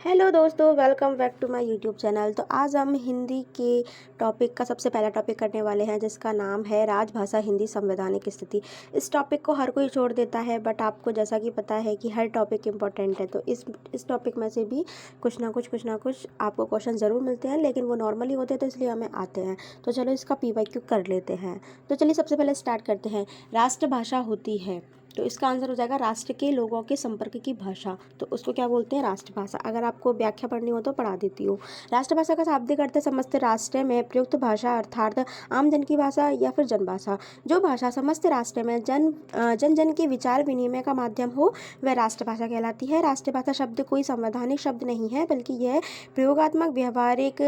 Hello दोस्तों, welcome back to my YouTube channel. तो आज हम हिंदी के टॉपिक का सबसे पहला टॉपिक करने वाले हैं, जिसका नाम है राजभाषा हिंदी संवैधानिक स्थिति। इस टॉपिक को हर कोई छोड़ देता है, बट आपको जैसा कि पता है कि हर टॉपिक इम्पोर्टेंट है। तो इस टॉपिक में से भी कुछ ना कुछ आपको क्वेश्चन ज़रूर मिलते हैं, लेकिन वो नॉर्मली होते हैं, तो इसलिए हमें आते हैं। तो चलो इसका PYQ कर लेते हैं। तो चलिए सबसे पहले स्टार्ट करते हैं। राष्ट्रभाषा होती है, तो इसका आंसर हो जाएगा राष्ट्र के लोगों के संपर्क की भाषा। तो उसको क्या बोलते हैं? राष्ट्रभाषा। अगर आपको व्याख्या पढ़नी हो तो पढ़ा देती हूँ। राष्ट्रभाषा का शाब्दिक अर्थ है समस्त राष्ट्र में प्रयुक्त भाषा, अर्थात आम जन की भाषा या फिर जनभाषा। जो भाषा समस्त राष्ट्र में जन जन के विचार विनिमय का माध्यम हो, वह राष्ट्रभाषा कहलाती है। राष्ट्रभाषा शब्द कोई संवैधानिक शब्द नहीं है, बल्कि यह प्रयोगात्मक, व्यवहारिक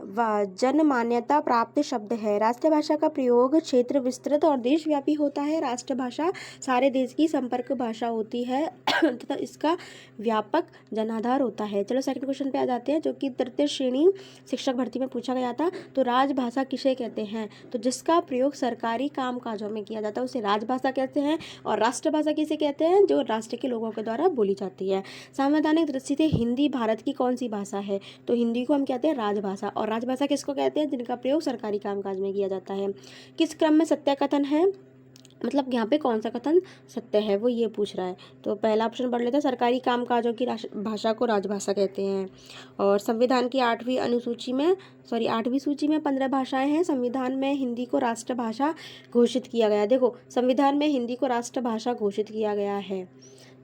व जन मान्यता प्राप्त शब्द है। राष्ट्रभाषा का प्रयोग क्षेत्र विस्तृत और देशव्यापी होता है। राष्ट्रभाषा सारे देश की संपर्क भाषा होती है तथा इसका व्यापक जनाधार होता है। चलो सेकंड क्वेश्चन पे आ जाते हैं, जो कि तृतीय श्रेणी शिक्षक भर्ती में पूछा गया था। तो राजभाषा किसे कहते हैं? तो जिसका प्रयोग सरकारी कामकाजों में किया जाता है उसे राजभाषा कहते हैं। और राष्ट्रभाषा किसे कहते हैं? जो राष्ट्र के लोगों के द्वारा बोली जाती है। संवैधानिक दृष्टि से हिंदी भारत की कौन सी भाषा है? तो हिंदी को हम कहते हैं राजभाषा। और राजभाषा किसको कहते हैं? जिनका प्रयोग सरकारी कामकाज में किया जाता है। किस क्रम में सत्य कथन है? मतलब यहाँ पे कौन सा कथन सत्य है, वो ये पूछ रहा है। तो पहला ऑप्शन पढ़ लेते हैं, सरकारी कामकाजों की भाषा को राजभाषा कहते हैं। और संविधान की 8वीं सूची में 15 भाषाएं हैं। संविधान में हिंदी को राष्ट्रभाषा घोषित किया गया। देखो, संविधान में हिंदी को राष्ट्रभाषा घोषित किया गया है,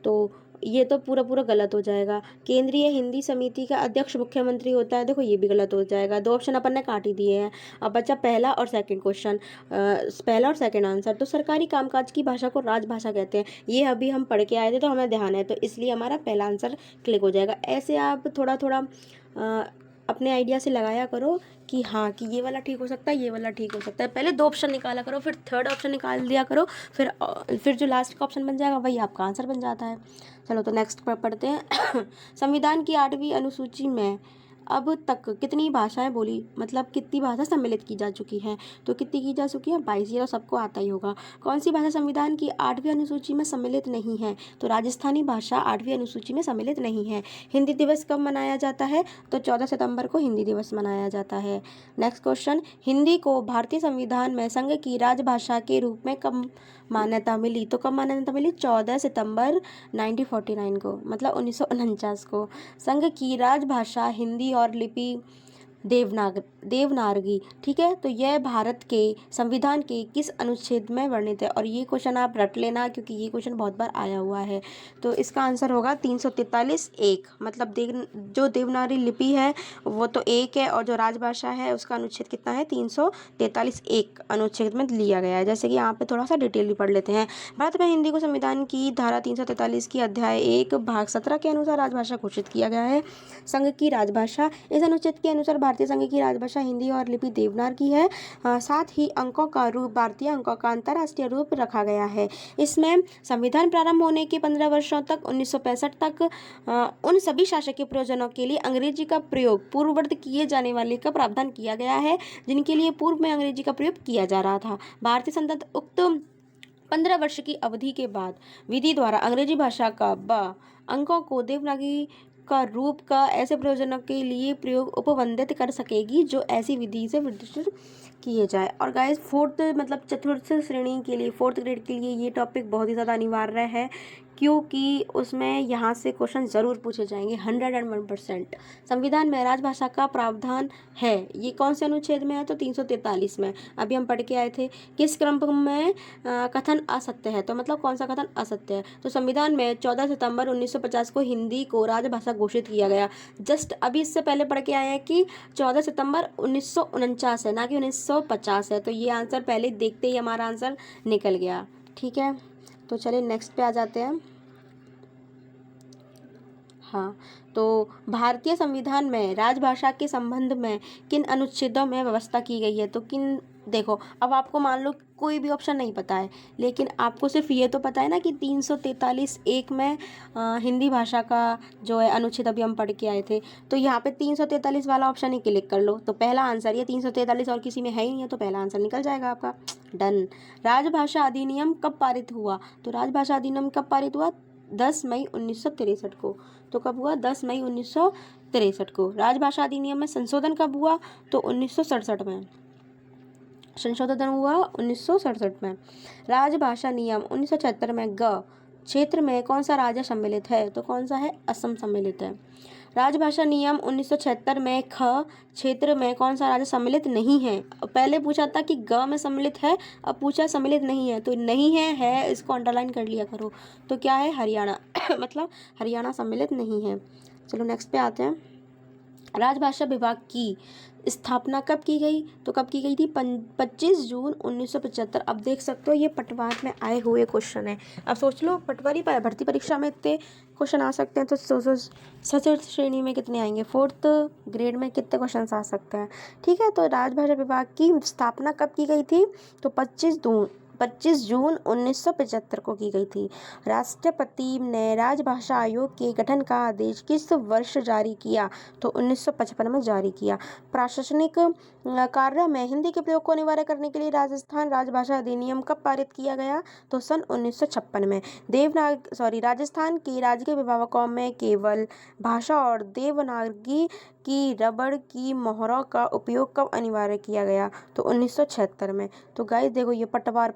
तो ये तो पूरा गलत हो जाएगा। केंद्रीय हिंदी समिति का अध्यक्ष मुख्यमंत्री होता है, देखो ये भी गलत हो जाएगा। 2 ऑप्शन अपन ने काट ही दिए हैं। अब बचा पहला और सेकंड क्वेश्चन, पहला और सेकंड आंसर। तो सरकारी कामकाज की भाषा को राजभाषा कहते हैं, ये अभी हम पढ़ के आए थे तो हमें ध्यान है, तो इसलिए हमारा पहला आंसर क्लिक हो जाएगा। ऐसे आप थोड़ा अपने आइडिया से लगाया करो कि हाँ, कि ये वाला ठीक हो सकता है, ये वाला ठीक हो सकता है। पहले 2 ऑप्शन निकाला करो, फिर थर्ड ऑप्शन निकाल दिया करो, फिर जो लास्ट का ऑप्शन बन जाएगा वही आपका आंसर बन जाता है। चलो तो नेक्स्ट पर पढ़ते हैं। संविधान की 8वीं अनुसूची में अब तक कितनी भाषाएं बोली, मतलब कितनी भाषा सम्मिलित की जा चुकी हैं? तो कितनी की जा चुकी है? 22। ये तो सबको आता ही होगा। कौन सी भाषा संविधान की 8वीं अनुसूची में सम्मिलित नहीं है? तो राजस्थानी भाषा 8वीं अनुसूची में सम्मिलित नहीं है। हिंदी दिवस कब मनाया जाता है? तो 14 सितंबर को हिंदी दिवस मनाया जाता है। नेक्स्ट क्वेश्चन, हिंदी को भारतीय संविधान में संघ की राजभाषा के रूप में कब मान्यता मिली? तो कब मान्यता मिली? 14 सितंबर 1949 को, मतलब 1949 को। संघ की राजभाषा हिंदी और लिपि देवनागरी, ठीक है। तो यह भारत के संविधान के किस अनुच्छेद में वर्णित है? और ये क्वेश्चन आप रट लेना, क्योंकि ये क्वेश्चन बहुत बार आया हुआ है। तो इसका आंसर होगा 343(1). मतलब जो देवनागरी लिपि है वो तो 1 है, और जो राजभाषा है उसका अनुच्छेद कितना है? 343(1) अनुच्छेद में लिया गया है। जैसे कि यहाँ पे थोड़ा सा डिटेल भी पढ़ लेते हैं। भारत में हिंदी को संविधान की धारा 343 की अध्याय 1 भाग 17 के अनुसार राजभाषा घोषित किया गया है। संघ की राजभाषा, इस अनुच्छेद के अनुसार भारतीय संघ की राजभाषा हिंदी और लिपि देवनागरी है। साथ ही अंकों का रूप भारतीय अंकों का अंतर्राष्ट्रीय रूप रखा गया है। इसमें संविधान प्रारंभ होने के 15 वर्षों तक 1965 तक उन सभी शासकीय प्रयोजनों के लिए अंग्रेजी का प्रयोग पूर्ववत किए जाने वाले का प्रावधान किया गया है, जिनके लिए पूर्व में अंग्रेजी का प्रयोग किया जा रहा था। भारतीय संसद उक्त 15 वर्ष की अवधि के बाद विधि द्वारा अंग्रेजी भाषा का अंकों को देवनागरी का रूप का ऐसे प्रयोजनों के लिए प्रयोग उपबंधित कर सकेगी जो ऐसी विधि से विधित किए जाए। और गाइस, चतुर्थ श्रेणी के लिए, 4th ग्रेड के लिए ये टॉपिक बहुत ही ज़्यादा अनिवार्य है, क्योंकि उसमें यहाँ से क्वेश्चन ज़रूर पूछे जाएंगे 101%। संविधान में राजभाषा का प्रावधान है, ये कौन से अनुच्छेद में है? तो 343 में। अभी हम पढ़ के आए थे। किस क्रम में कथन असत्य है? तो मतलब कौन सा कथन असत्य है? तो संविधान में 14 सितंबर 1950 को हिंदी को राजभाषा घोषित किया गया। जस्ट अभी इससे पहले पढ़ के आए हैं कि 14 सितंबर 1949 है, ना कि 1950 है। तो ये आंसर पहले देखते ही हमारा आंसर निकल गया, ठीक है। तो चलिए नेक्स्ट पे आ जाते हैं। हाँ, तो भारतीय संविधान में राजभाषा के संबंध में किन अनुच्छेदों में व्यवस्था की गई है? तो किन, देखो, अब आपको मान लो कोई भी ऑप्शन नहीं पता है, लेकिन आपको सिर्फ ये तो पता है ना कि 343(1) में हिंदी भाषा का जो है अनुच्छेद अभी हम पढ़ के आए थे। तो यहाँ पे 343 वाला ऑप्शन ही क्लिक कर लो, तो पहला आंसर ये 343 और किसी में है ही नहीं है, तो पहला आंसर निकल जाएगा आपका। डन। राजभाषा अधिनियम कब पारित हुआ? तो राजभाषा अधिनियम कब पारित हुआ? 10 मई 1963 को। तो कब हुआ? 10 मई 1963 को। राजभाषा अधिनियम में संशोधन कब हुआ? तो 1967 में संशोधन हुआ 1967 में। राजभाषा नियम 1976 में ग क्षेत्र में कौन सा राज्य सम्मिलित है? तो कौन सा है? असम सम्मिलित है। राजभाषा नियम 1976 में ख क्षेत्र में कौन सा राज्य सम्मिलित नहीं है? पहले पूछा था कि ग में सम्मिलित है, अब पूछा सम्मिलित नहीं है। तो नहीं है इसको अंडरलाइन कर लिया करो। तो क्या है? हरियाणा मतलब हरियाणा सम्मिलित नहीं है। चलो नेक्स्ट पे आते हैं। राजभाषा विभाग की स्थापना कब की गई? तो कब की गई थी? 25 जून 1975। अब देख सकते हो ये पटवार में आए हुए क्वेश्चन है। अब सोच लो पटवारी भर्ती परीक्षा में इतने क्वेश्चन आ सकते हैं, तो सोचो चतुर्थ श्रेणी में कितने आएंगे, 4th ग्रेड में कितने क्वेश्चन आ सकते हैं। ठीक है, तो राजभाषा विभाग की स्थापना कब की गई थी? तो 25 जून 1975 को की गई थी। राष्ट्रपति ने राजभाषा आयोग के गठन का आदेश किस वर्ष जारी किया? तो 1955 में जारी किया। प्रशासनिक कार्य में हिंदी के प्रयोग को अनिवार्य करने के लिए राजस्थान राजभाषा अधिनियम कब पारित किया गया? तो सन 1956 में। राजस्थान के राजकीय विभागों में केवल भाषा और देवनागरी की रबड़ की मोहरों का उपयोग कब अनिवार्य किया गया? तो 1976 में। तो गाइस देखो ये पटवार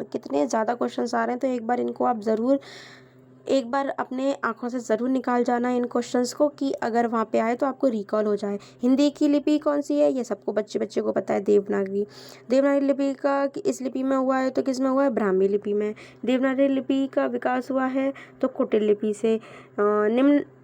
कितने ज़्यादा क्वेश्चंस आ रहे हैं, तो एक बार इनको आप ज़रूर एक बार अपने आंखों से ज़रूर निकाल जाना इन क्वेश्चंस को, कि अगर वहाँ पे आए तो आपको रिकॉल हो जाए। हिंदी की लिपि कौन सी है? ये सबको बच्चे को पता है, देवनागरी लिपि का इस लिपि में हुआ है तो किस में हुआ है? ब्राह्मी लिपि में। देवनागरी लिपि का विकास हुआ है तो कुटिल लिपि से।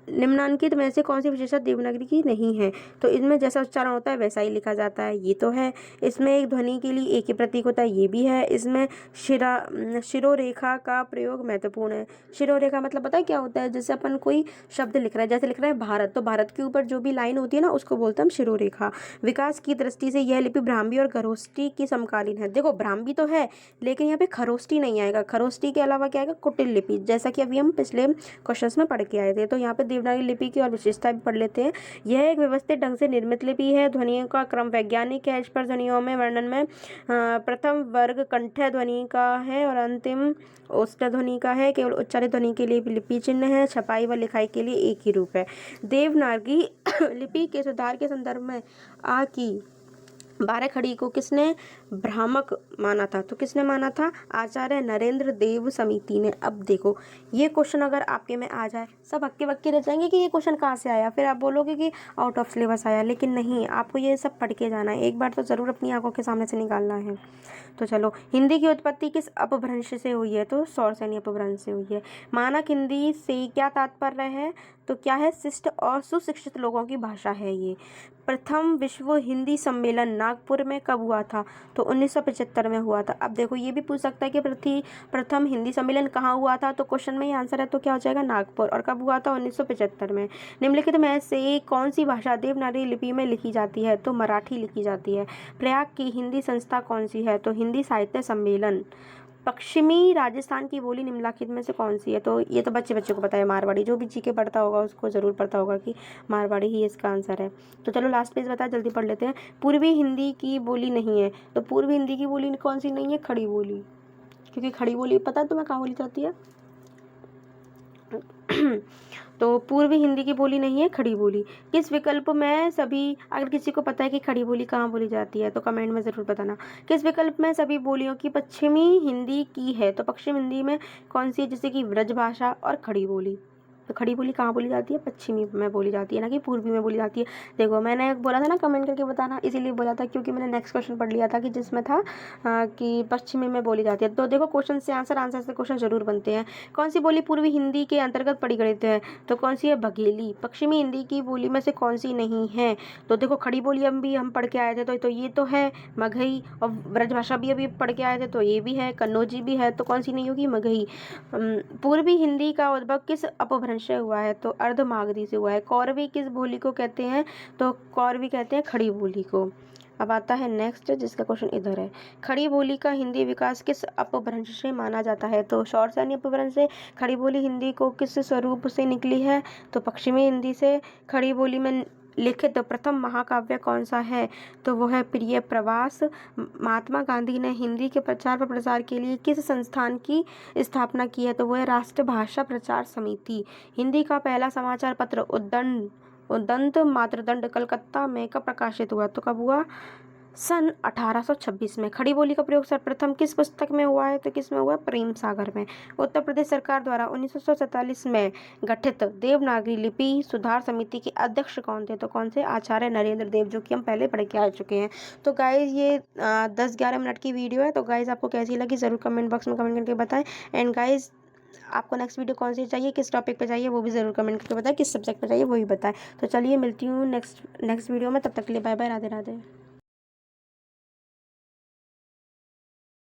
निम्नांकित में से कौन सी विशेषता देवनागरी की नहीं है? तो इसमें जैसा उच्चारण होता है वैसा ही लिखा जाता है, ये तो है। इसमें एक ध्वनि के लिए एक ही प्रतीक होता है, ये भी है। इसमें शिरोरेखा का प्रयोग महत्वपूर्ण है। शिरोरेखा मतलब पता है क्या होता है? जैसे अपन कोई शब्द लिख रहे हैं, जैसे लिख रहे हैं भारत, तो भारत के ऊपर जो भी लाइन होती है ना, उसको बोलते हैं हम शिरोरेखा। विकास की दृष्टि से यह लिपि ब्राह्मी और खरोष्टी की समकालीन है। देखो ब्राह्मी तो है, लेकिन यहाँ पे खरोष्टी नहीं आएगा। खरोष्टी के अलावा क्या आएगा? कुटिल लिपि, जैसा कि अभी हम पिछले क्वेश्चन में पढ़ के आए थे। तो यहाँ पे देवनागरी लिपि की और विशेषता भी पढ़ लेते हैं। यह एक व्यवस्थित ढंग से निर्मित लिपि है। ध्वनियों का क्रम वैज्ञानिक है। इस पर ध्वनियों में वर्णन में प्रथम वर्ग कंठ्य ध्वनि का है और अंतिम ओष्ठ ध्वनि का है। केवल उच्चारित ध्वनि के लिए भी लिपि चिन्ह है। छपाई व लिखाई के लिए एक ही रूप है। देवनागरी लिपि के सुधार के संदर्भ में आ की 12 खड़ी को किसने भ्रामक माना था? तो किसने माना था? आचार्य नरेंद्र देव समिति ने। अब देखो ये क्वेश्चन अगर आपके में आ जाए, सब हक्के बक्के रह जाएंगे कि ये क्वेश्चन कहाँ से आया, फिर आप बोलोगे कि आउट ऑफ सिलेबस आया, लेकिन नहीं, आपको ये सब पढ़ के जाना है। एक बार तो ज़रूर अपनी आंखों के सामने से निकालना है। तो चलो, हिंदी की उत्पत्ति किस अपभ्रंश से हुई है? तो सौरसेनी अपभ्रंश से हुई है। मानक हिंदी से क्या तात्पर्य है? तो क्या है? शिष्ट और सुशिक्षित लोगों की भाषा है ये। प्रथम विश्व हिंदी सम्मेलन नागपुर में कब हुआ था? तो 1975 में हुआ था। अब देखो ये भी पूछ सकता है कि प्रथम हिंदी सम्मेलन कहाँ हुआ था? तो क्वेश्चन में ही आंसर है, तो क्या हो जाएगा? नागपुर। और कब हुआ था? 1975 में। निम्नलिखित में से कौन सी भाषा देवनागरी लिपि में लिखी जाती है? तो मराठी लिखी जाती है। प्रयाग की हिंदी संस्था कौन सी है? तो हिंदी साहित्य सम्मेलन। पश्चिमी राजस्थान की बोली निम्नलिखित में से कौन सी है? तो ये तो बच्चे को पता है, मारवाड़ी। जो भी जीके पढ़ता होगा उसको ज़रूर पता होगा कि मारवाड़ी ही इसका आंसर है। तो चलो लास्ट पेज बता, जल्दी पढ़ लेते हैं। पूर्वी हिंदी की बोली नहीं है। तो पूर्वी हिंदी की बोली कौन सी नहीं है? खड़ी बोली, क्योंकि खड़ी बोली पता है तुम्हें कहाँ बोली जाती है? तो पूर्वी हिंदी की बोली नहीं है खड़ी बोली। किस विकल्प में सभी, अगर किसी को पता है कि खड़ी बोली कहाँ बोली जाती है तो कमेंट में ज़रूर बताना। किस विकल्प में सभी बोलियों की पश्चिमी हिंदी की है? तो पश्चिम हिंदी में कौन सी है? जैसे कि ब्रजभाषा और खड़ी बोली। तो खड़ी बोली कहाँ बोली जाती है? पश्चिमी में बोली जाती है, ना कि पूर्वी में बोली जाती है। देखो मैंने बोला था ना कमेंट करके बताना, इसीलिए बोला था क्योंकि मैंने नेक्स्ट क्वेश्चन पढ़ लिया था कि जिसमें था कि पश्चिमी में बोली जाती है। तो देखो क्वेश्चन से आंसर से क्वेश्चन जरूर बनते हैं। कौन सी बोली पूर्वी हिंदी के अंतर्गत परिगणित है? तो कौन सी है? बघेली। पश्चिमी हिंदी की बोली में से कौन सी नहीं है? तो देखो खड़ी बोली हम पढ़ के आए थे, तो ये तो है मगही। और ब्रजभाषा भी अभी पढ़ के आए थे, तो ये भी है। कन्नौजी भी है, तो कौन सी नहीं होगी? मगही। पूर्वी हिंदी का उद्भव किस अपभ्रंश से हुआ है? तो अर्धमागधी से हुआ है। कौरवी किस बोली को कहते हैं? तो कौरवी कहते हैं खड़ी बोली को। अब आता है नेक्स्ट, जिसका क्वेश्चन इधर है। खड़ी बोली का हिंदी विकास किस अपभ्रंश से माना जाता है? तो सौरसेनी अपभ्रंश से। खड़ी बोली हिंदी को किस स्वरूप से निकली है? तो पश्चिमी हिंदी से। खड़ी बोली में लिखित प्रथम महाकाव्य कौन सा है? तो वो है प्रिय प्रवास। महात्मा गांधी ने हिंदी के प्रचार व प्रसार के लिए किस संस्थान की स्थापना की है? तो वो है राष्ट्र भाषा प्रचार समिति। हिंदी का पहला समाचार पत्र उद्दंत मातृदंड कलकत्ता में कब प्रकाशित हुआ? तो कब हुआ? सन 1826 में। खड़ी बोली का प्रयोग सर्वप्रथम किस पुस्तक में हुआ है? तो किस में हुआ? प्रेम सागर में। उत्तर प्रदेश सरकार द्वारा 1947 में गठित देवनागरी लिपि सुधार समिति के अध्यक्ष कौन थे? तो कौन से? आचार्य नरेंद्र देव, जो कि हम पहले पढ़ के आ चुके हैं। तो गाइज ये 10-11 मिनट की वीडियो है। तो गाइज आपको कैसी लगी ज़रूर कमेंट बॉक्स में कमेंट करके बताएं। एंड गाइज आपको नेक्स्ट वीडियो कौन सी चाहिए, किस टॉपिक पे चाहिए, वो भी ज़रूर कमेंट करके बताएं। किस सब्जेक्ट पे चाहिए वो भी बताएं। तो चलिए मिलती हूँ नेक्स्ट वीडियो में। तब तक के लिए बाय बाय, राधे राधे।